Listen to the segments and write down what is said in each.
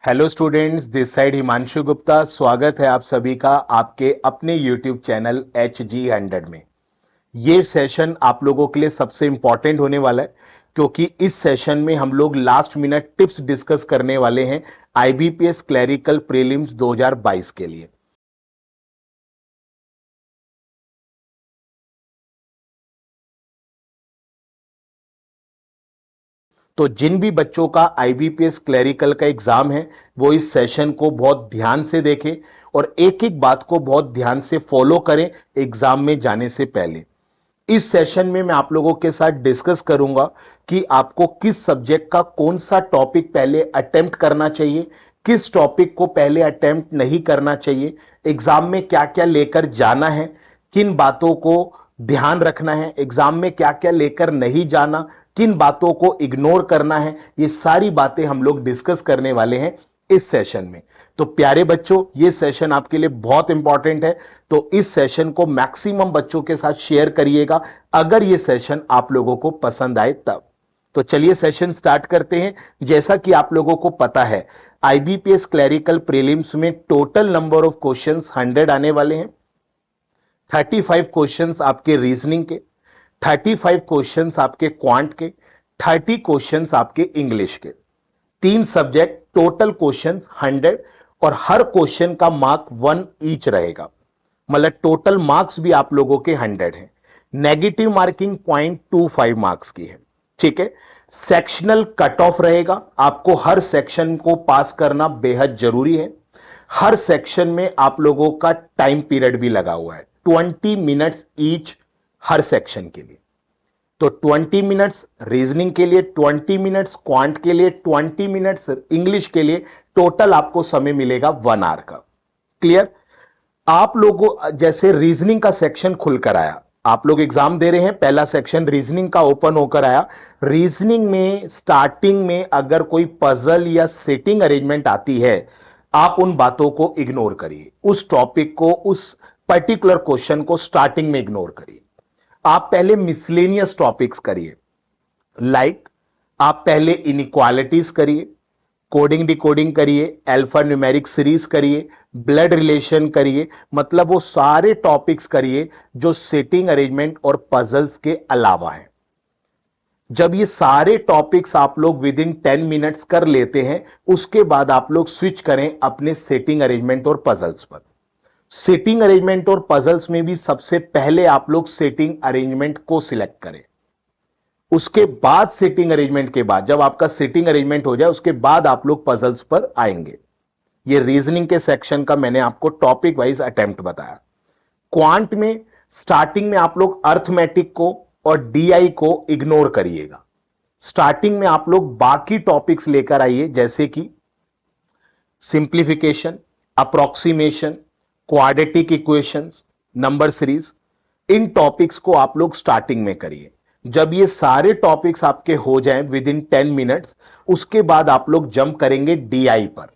Hello students, this side Himanshu Gupta. स्वागत है आप सभी का आपके अपने यूट्यूब चैनल HG100 में। ये सेशन आप लोगों के लिए सबसे इंपॉर्टेंट होने वाला है क्योंकि इस सेशन में हम लोग लास्ट मिनट टिप्स डिस्कस करने वाले हैं IBPS क्लरिकल प्रीलिम्स 2022 के लिए। तो जिन भी बच्चों का IBPS क्लरिकल का एग्जाम है वो इस सेशन को बहुत ध्यान से देखें और एक एक बात को बहुत ध्यान से फॉलो करें एग्जाम में जाने से पहले। इस सेशन में मैं आप लोगों के साथ डिस्कस करूंगा कि आपको किस सब्जेक्ट का कौन सा टॉपिक पहले अटेम्प्ट करना चाहिए, किस टॉपिक को पहले अटेम्प्ट नहीं करना चाहिए, एग्जाम में क्या क्या लेकर जाना है, किन बातों को ध्यान रखना है, एग्जाम में क्या क्या लेकर नहीं जाना, किन बातों को इग्नोर करना है। ये सारी बातें हम लोग डिस्कस करने वाले हैं इस सेशन में। तो प्यारे बच्चों, ये सेशन आपके लिए बहुत इंपॉर्टेंट है, तो इस सेशन को मैक्सिमम बच्चों के साथ शेयर करिएगा अगर ये सेशन आप लोगों को पसंद आए तब। तो चलिए सेशन स्टार्ट करते हैं। जैसा कि आप लोगों को पता है IBPS क्लरिकल प्रीलिम्स में टोटल नंबर ऑफ क्वेश्चंस 100 आने वाले हैं। 35 क्वेश्चंस आपके रीजनिंग के, 35 क्वेश्चंस आपके क्वांट के, 30 क्वेश्चंस आपके इंग्लिश के। तीन सब्जेक्ट, टोटल क्वेश्चंस 100 और हर क्वेश्चन का मार्क 1 ईच रहेगा। मतलब टोटल मार्क्स भी आप लोगों के 100 हैं। नेगेटिव मार्किंग 0.25 मार्क्स की है। ठीक है। सेक्शनल कट ऑफ रहेगा, आपको हर सेक्शन को पास करना बेहद जरूरी है। हर सेक्शन में आप लोगों का टाइम पीरियड भी लगा हुआ है, 20 मिनट्स ईच हर सेक्शन के लिए। तो 20 मिनट्स रीजनिंग के लिए, 20 मिनट्स क्वांट के लिए, 20 मिनट्स इंग्लिश के लिए, टोटल आपको समय मिलेगा 1 आवर का। क्लियर? आप लोगों जैसे रीजनिंग का सेक्शन खुलकर आया, आप लोग एग्जाम दे रहे हैं, पहला सेक्शन रीजनिंग का ओपन होकर आया। रीजनिंग में स्टार्टिंग में अगर कोई पजल या सेटिंग अरेंजमेंट आती है, आप उन बातों को इग्नोर करिए, उस टॉपिक को, उस पर्टिकुलर क्वेश्चन को स्टार्टिंग में इग्नोर करिए। आप पहले मिसलेनियस टॉपिक्स करिए। लाइक आप पहले इनइक्वालिटीज करिए, कोडिंग डिकोडिंग करिए, अल्फा न्यूमेरिक सीरीज करिए, ब्लड रिलेशन करिए। मतलब वो सारे टॉपिक्स करिए जो सेटिंग अरेंजमेंट और पजल्स के अलावा है। जब ये सारे टॉपिक्स आप लोग विद इन 10 मिनट्स कर लेते हैं, उसके बाद आप लोग स्विच करें अपने सेटिंग अरेंजमेंट और पजल्स पर। सेटिंग अरेंजमेंट और पजल्स में भी सबसे पहले आप लोग सेटिंग अरेंजमेंट को सिलेक्ट करें। उसके बाद सेटिंग अरेंजमेंट के बाद, जब आपका सेटिंग अरेंजमेंट हो जाए, उसके बाद आप लोग पजल्स पर आएंगे। ये रीजनिंग के सेक्शन का मैंने आपको टॉपिक वाइज अटेम्प्ट बताया। क्वांट में स्टार्टिंग में आप लोग अर्थमेटिक को और DI को इग्नोर करिएगा। स्टार्टिंग में आप लोग बाकी टॉपिक्स लेकर आइए, जैसे कि simplification, approximation, quadratic equations, number series. इन टॉपिक्स को आप लोग स्टार्टिंग में करिए। जब ये सारे टॉपिक्स आपके हो जाएं विद इन 10 मिनट्स, उसके बाद आप लोग जंप करेंगे DI पर।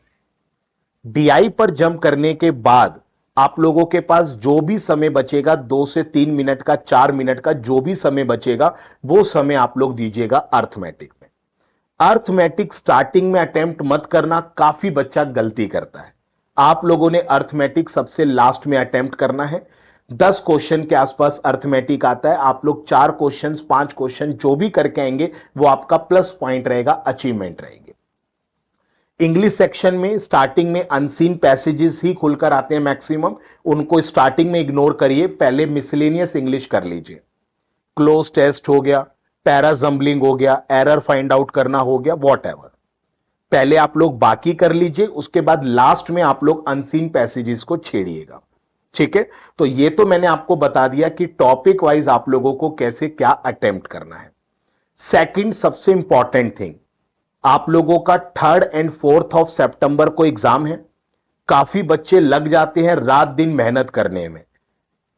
DI पर जंप करने के बाद आप लोगों के पास जो भी समय बचेगा, 2 से 3 मिनट का, 4 मिनट का जो भी समय बचेगा, वो समय आप लोग दीजिएगा अर्थमेटिक में। अर्थमेटिक स्टार्टिंग में अटेम्प्ट मत करना, काफी बच्चा गलती करता है। आप लोगों ने अर्थमेटिक सबसे लास्ट में अटेम्प्ट करना है। 10 क्वेश्चन के आसपास अर्थमेटिक आता है। आप लोग 4 क्वेश्चन, 5 क्वेश्चन जो भी करके आएंगे, वो आपका प्लस पॉइंट रहेगा, अचीवमेंट रहेगी। इंग्लिश सेक्शन में स्टार्टिंग में अनसीन पैसेजेस ही खुलकर आते हैं मैक्सिमम, उनको स्टार्टिंग में इग्नोर करिए। पहले मिसलेनियस इंग्लिश कर लीजिए। क्लोज टेस्ट हो गया, पैरा जंबलिंग हो गया, एरर फाइंड आउट करना हो गया, वॉटएवर, पहले आप लोग बाकी कर लीजिए। उसके बाद लास्ट में आप लोग अनसीन पैसेजेस को छेड़िएगा। ठीक है। तो ये तो मैंने आपको बता दिया कि टॉपिक वाइज आप लोगों को कैसे क्या अटेम्प्ट करना है। सेकंड सबसे इंपॉर्टेंट थिंग, आप लोगों का 3rd एंड 4th ऑफ सितंबर को एग्जाम है। काफी बच्चे लग जाते हैं रात दिन मेहनत करने में।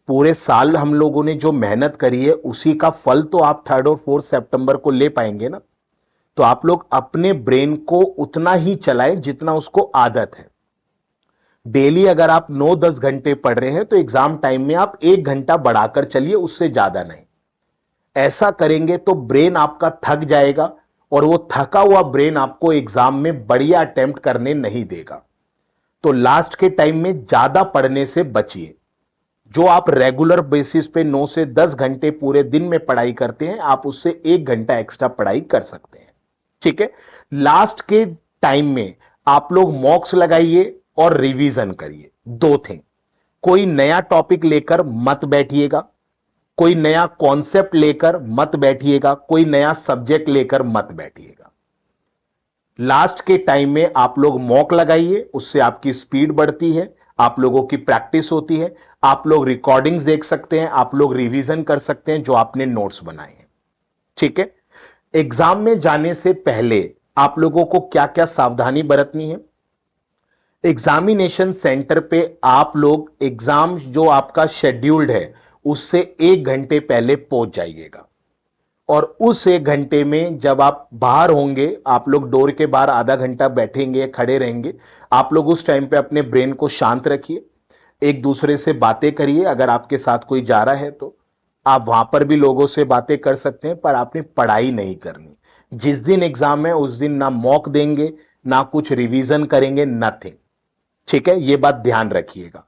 पूरे साल हम लोगों ने जो मेहनत करी है, उसी का फल तो आप 3rd और 4th सितंबर को ले पाएंगे ना। तो आप लोग अपने ब्रेन को उतना ही चलाएं जितना उसको आदत है। डेली अगर आप 9-10 घंटे पढ़ रहे हैं, तो एग्जाम टाइम में आप 1 घंटा बढ़ाकर चलिए, उससे ज्यादा नहीं। ऐसा करेंगे तो ब्रेन आपका थक जाएगा और वो थका हुआ ब्रेन आपको एग्जाम में बढ़िया अटेम्प्ट करने नहीं देगा। तो लास्ट के टाइम में ज्यादा पढ़ने से बचिए। जो आप रेगुलर बेसिस पे 9 से 10 घंटे पूरे दिन में पढ़ाई करते हैं, आप उससे 1 घंटा एक्स्ट्रा पढ़ाई कर सकते हैं। ठीक है। लास्ट के टाइम में आप लोग मॉक्स लगाइए और रिवीजन करिए। दो थिंग, कोई नया टॉपिक लेकर मत बैठिएगा, कोई नया कॉन्सेप्ट लेकर मत बैठिएगा, कोई नया सब्जेक्ट लेकर मत बैठिएगा। लास्ट के टाइम में आप लोग मॉक लगाइए, उससे आपकी स्पीड बढ़ती है, आप लोगों की प्रैक्टिस होती है, आप लोग रिकॉर्डिंग्स देख सकते हैं, आप लोग रिवीजन कर सकते हैं जो आपने नोट्स बनाए हैं। ठीक है। एग्जाम में जाने से पहले आप लोगों को क्या क्या सावधानी बरतनी है। एग्जामिनेशन सेंटर पे आप लोग एग्जाम जो आपका शेड्यूल्ड है उससे 1 घंटे पहले पहुंच जाइएगा, और उस 1 घंटे में जब आप बाहर होंगे, आप लोग डोर के बाहर आधा घंटा बैठेंगे, खड़े रहेंगे, आप लोग उस टाइम पे अपने ब्रेन को शांत रखिए, एक दूसरे से बातें करिए। अगर आपके साथ कोई जा रहा है तो आप वहां पर भी लोगों से बातें कर सकते हैं, पर आपने पढ़ाई नहीं करनी। जिस दिन एग्जाम है उस दिन ना मॉक देंगे, ना कुछ रिवीजन करेंगे, नथिंग। ठीक है, यह बात ध्यान रखिएगा।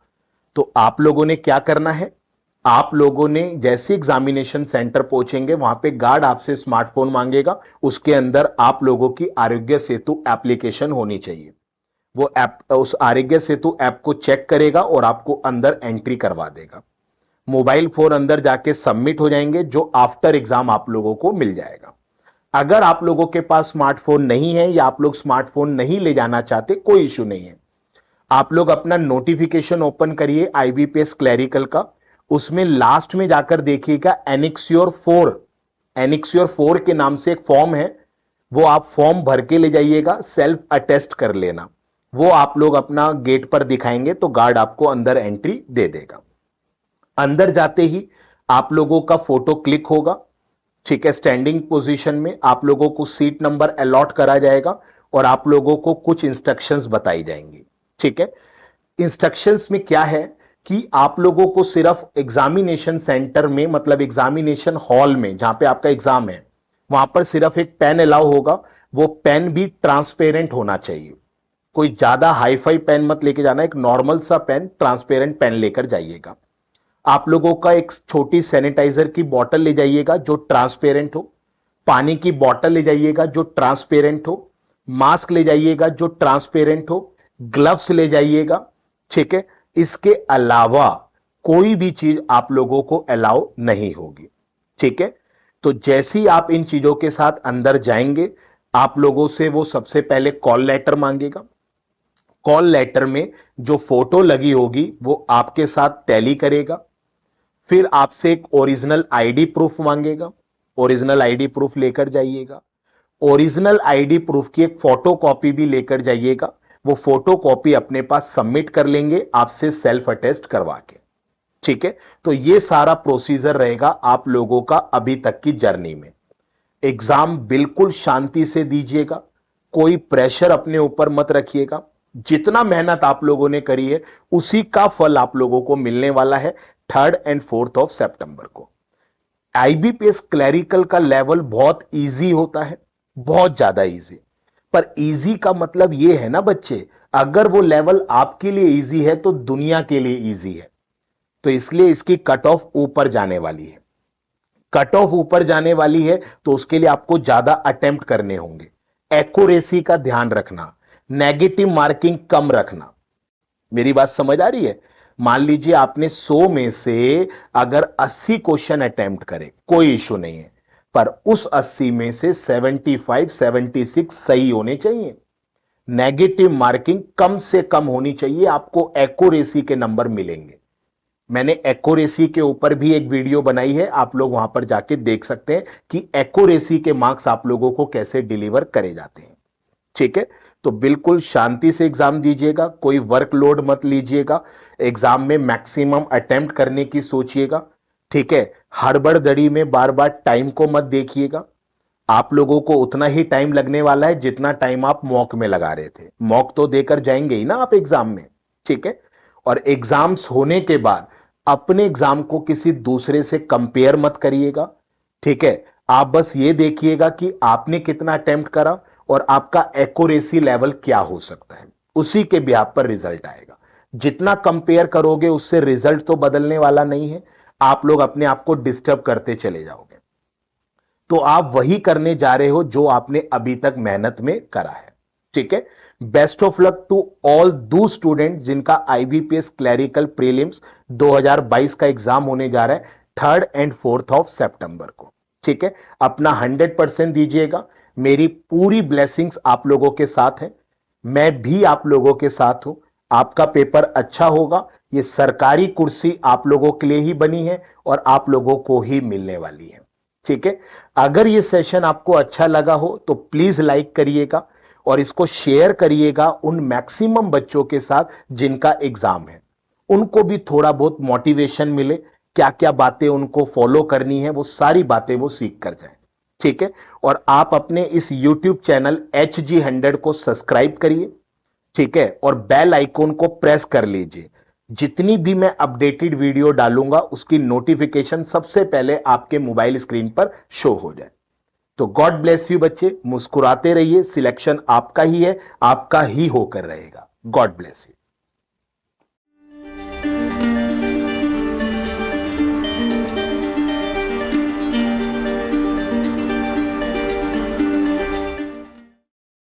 तो आप लोगों ने क्या करना है, आप लोगों ने जैसे एग्जामिनेशन सेंटर पहुंचेंगे वहां पे गार्ड आपसे स्मार्टफोन मांगेगा, उसके अंदर आप लोगों की आरोग्य सेतु एप्लीकेशन होनी चाहिए। वो ऐप, उस आरोग्य सेतु ऐप को चेक करेगा और आपको अंदर एंट्री करवा देगा। मोबाइल फोन अंदर जाके सबमिट हो जाएंगे, जो आफ्टर एग्जाम आप लोगों को मिल जाएगा। अगर आप लोगों के पास स्मार्टफोन नहीं है या आप लोग स्मार्टफोन नहीं ले जाना चाहते, कोई इश्यू नहीं है। आप लोग अपना नोटिफिकेशन ओपन करिए आईबीपीएस क्लैरिकल का, उसमें लास्ट में जाकर देखिएगा एनिक्स्योर 4 के नाम से एक फॉर्म है, वो आप फॉर्म भर के ले जाइएगा, सेल्फ अटेस्ट कर लेना। वो आप लोग अपना गेट पर दिखाएंगे तो गार्ड आपको अंदर एंट्री दे देगा। अंदर जाते ही आप लोगों का फोटो क्लिक होगा। ठीक है, स्टैंडिंग पोजीशन में आप लोगों को सीट नंबर अलॉट करा जाएगा और आप लोगों को कुछ इंस्ट्रक्शंस बताई जाएंगी। ठीक है, इंस्ट्रक्शंस में क्या है कि आप लोगों को सिर्फ एग्जामिनेशन सेंटर में, मतलब एग्जामिनेशन हॉल में जहां पे आपका एग्जाम है, वहां पर सिर्फ एक पेन अलाउ होगा। वो पेन भी ट्रांसपेरेंट होना चाहिए। कोई ज्यादा हाईफाई पेन मत लेके जाना, एक नॉर्मल सा पेन, ट्रांसपेरेंट पेन लेकर जाइएगा। आप लोगों का एक छोटी सैनिटाइजर की बोतल ले जाइएगा जो ट्रांसपेरेंट हो, पानी की बोतल ले जाइएगा जो ट्रांसपेरेंट हो, मास्क ले जाइएगा जो ट्रांसपेरेंट हो, ग्लव्स ले जाइएगा। ठीक है, इसके अलावा कोई भी चीज आप लोगों को अलाउ नहीं होगी। ठीक है, तो जैसे ही आप इन चीजों के साथ अंदर जाएंगे, आप लोगों से वो सबसे पहले कॉल लेटर मांगेगा। कॉल लेटर में जो फोटो लगी होगी वो आपके साथ टैली करेगा। फिर आपसे एक ओरिजिनल आईडी प्रूफ मांगेगा, ओरिजिनल आईडी प्रूफ लेकर जाइएगा। ओरिजिनल आईडी प्रूफ की एक फोटो कॉपी भी लेकर जाइएगा। वो फोटो कॉपी अपने पास सबमिट कर लेंगे आपसे सेल्फ अटेस्ट करवा के। ठीक है, तो ये सारा प्रोसीजर रहेगा आप लोगों का अभी तक की जर्नी में। एग्जाम बिल्कुल शांति से दीजिएगा, कोई प्रेशर अपने ऊपर मत रखिएगा। जितना मेहनत आप लोगों ने करी है उसी का फल आप लोगों को मिलने वाला है 3rd और 4th ऑफ सितंबर को। आईबीपीएस क्लैरिकल का लेवल बहुत इजी होता है, बहुत ज्यादा इजी। पर इजी का मतलब यह है ना बच्चे, अगर वो लेवल आपके लिए इजी है तो दुनिया के लिए इजी है। तो इसलिए इसकी कट ऑफ ऊपर जाने वाली है। कट ऑफ ऊपर जाने वाली है तो उसके लिए आपको ज्यादा अटेम्प्ट करने होंगे। एक्यूरेसी का ध्यान रखना, नेगेटिव मार्किंग कम रखना। मेरी बात समझ आ रही है? मान लीजिए आपने 100 में से अगर 80 क्वेश्चन अटेम्प्ट करे, कोई इश्यू नहीं है, पर उस 80 में से 75 76 सही होने चाहिए। नेगेटिव मार्किंग कम से कम होनी चाहिए, आपको एक्यूरेसी के नंबर मिलेंगे। मैंने एक्यूरेसी के ऊपर भी एक वीडियो बनाई है, आप लोग वहां पर जाके देख सकते हैं कि एक्यूरेसी के मार्क्स आप लोगों को कैसे डिलीवर करे जाते हैं। ठीक है, तो बिल्कुल शांति से एग्जाम दीजिएगा, कोई वर्कलोड मत लीजिएगा। एग्जाम में मैक्सिमम अटेम्प्ट करने की सोचिएगा। ठीक है, हड़बड़दड़ी में बार बार टाइम को मत देखिएगा। आप लोगों को उतना ही टाइम लगने वाला है जितना टाइम आप मॉक में लगा रहे थे। मॉक तो देकर जाएंगे ही ना आप एग्जाम में। ठीक है, और एग्जाम्स होने के बाद अपने एग्जाम को किसी दूसरे से कंपेयर मत करिएगा। ठीक है, आप बस ये देखिएगा कि आपने कितना अटेम्प्ट करा और आपका एक्यूरेसी लेवल क्या हो सकता है, उसी के बिहाफ पर रिजल्ट आएगा। जितना कंपेयर करोगे उससे रिजल्ट तो बदलने वाला नहीं है, आप लोग अपने आप को डिस्टर्ब करते चले जाओगे। तो आप वही करने जा रहे हो जो आपने अभी तक मेहनत में करा है। ठीक है, best of luck to all those students जिनका आईबीपीएस क्लरिकल प्रीलिम्स 2022 का एग्जाम होने जा रहा है 3rd एंड 4th ऑफ सितंबर को। ठीक है, अपना 100% दीजिएगा। मेरी पूरी ब्लेसिंग्स आप लोगों के साथ है, मैं भी आप लोगों के साथ हूं। आपका पेपर अच्छा होगा, ये सरकारी कुर्सी आप लोगों के लिए ही बनी है और आप लोगों को ही मिलने वाली है। ठीक है, अगर ये सेशन आपको अच्छा लगा हो तो प्लीज लाइक करिएगा और इसको शेयर करिएगा उन मैक्सिमम बच्चों के साथ जिनका एग्जाम है, उनको भी थोड़ा बहुत मोटिवेशन मिले, क्या क्या बातें उनको फॉलो करनी है वो सारी बातें वो सीख कर जाएं। ठीक है, और आप अपने इस YouTube चैनल HG100 को सब्सक्राइब करिए। ठीक है, और बेल आइकॉन को प्रेस कर लीजिए, जितनी भी मैं अपडेटेड वीडियो डालूंगा उसकी नोटिफिकेशन सबसे पहले आपके मोबाइल स्क्रीन पर शो हो जाए। तो गॉड ब्लेस यू बच्चे, मुस्कुराते रहिए, सिलेक्शन आपका ही है, आपका ही होकर रहेगा। God bless you.